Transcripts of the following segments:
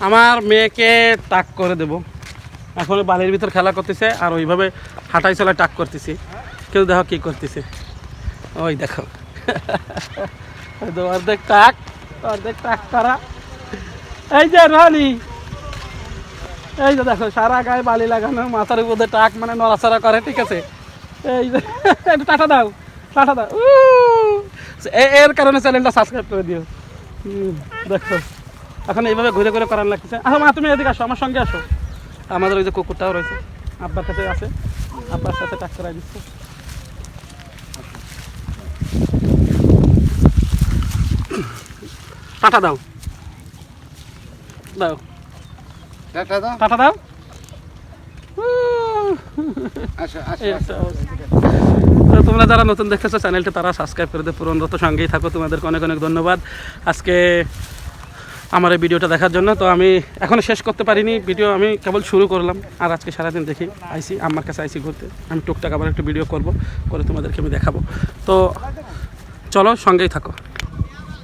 আমার মেয়েকে টাক করে দেব। এখন বালির ভিতর খেলা করতেছে আর ওইভাবে হাঁটাই চলায় টাক করতেছি। কেউ দেখো কি করতেছে, ওই দেখো অর্ধেক টাক করা। এই যে রানি, এই যে দেখো সারা গায়ে বালি লাগানো, মাথার উপরে টাক মানে নড়াচড়া করে, ঠিক আছে। এই যে একটু টাটা দাও। এর কারণে চ্যানেলটা সাবস্ক্রাইব করে দিও। দেখো এখন এইভাবে ঘুরে ঘুরে করার লাগতেছে। আচ্ছা মা, তুমি এদিকে আসো, আমার সঙ্গে আসো। আমাদের ওই যে কুকুরটাও রয়েছে, আব্বার কাছে আছে, আব্বার সাথে টাক করাই দিচ্ছে। টাটা দাও, দাও টাটা দাও। তো তোমরা যারা নতুন দেখতেছো চ্যানেলটা তারা সাবস্ক্রাইব করে দে, পুরনত সঙ্গেই থাকো। তোমাদেরকে অনেক অনেক ধন্যবাদ আজকে আমার এই ভিডিওটা দেখার জন্য। তো আমি এখনও শেষ করতে পারিনি ভিডিও, আমি কেবল শুরু করলাম। আর আজকে সারাদিন দেখি আইসি, আমার কাছে আইসি ঘুরতে। আমি টুকটাক আবার একটু ভিডিও করব, করে তোমাদেরকে আমি দেখাবো। তো চলো সঙ্গেই থাকো।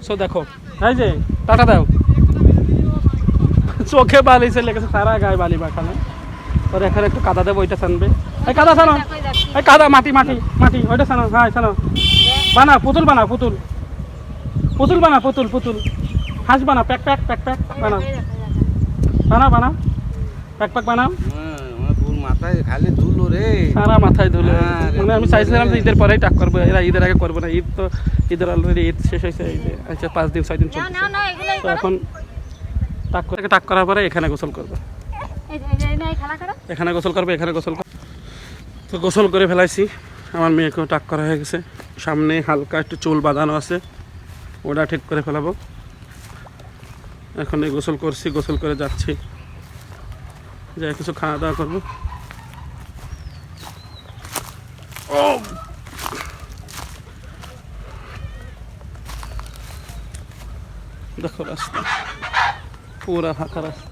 সো দেখো, এই যে টাটা দাও। চোখে বালি চলে গেছে, সারা গায়ে বালি মাখানো। ওর এখানে একটু কাদা দেবো, ওইটা ছানবে। এই কাদা ছানো, এই কাদা মাটি মাটি মাটি, ওইটা ছানো। হ্যাঁ ছানো, বানাও পুতুল, বানাও পুতুল, পুতুল বানাও, পুতুল পুতুল হাঁস বানাও, প্যাক প্যাক প্যাক প্যাক বানাও, বানাও বানাও, প্যাক প্যাক বানাও। মাথায় খালি ধুলো রে, সারা মাথায় ধুলো। মানে আমি চাইছিলাম যে ঈদের পরেই টাক করবো, এরা ঈদের আগে করবো না। ঈদ তো ঈদের অলরেডি ঈদ শেষ হয়েছে, এই যে আচ্ছা 5 দিন 6 দিন চলছে। তো এখন টাক করার পরে এখানে গোসল করবো, এখানে গোসল করবো, এখানে গোসল করবো। তো গোসল করে ফেলাইছি, আমার মেয়েকেও টাক করা হয়ে গেছে। সামনে হালকা একটু চুল বাঁধানো আছে, ওটা ঠিক করে ফেলাবো। এখন এই গোসল করছি, গোসল করে যাচ্ছি, যাই কিছু খাওয়া দাওয়া করবো। দেখো রাস্তা পুরা ফাঁকা রাস্তা।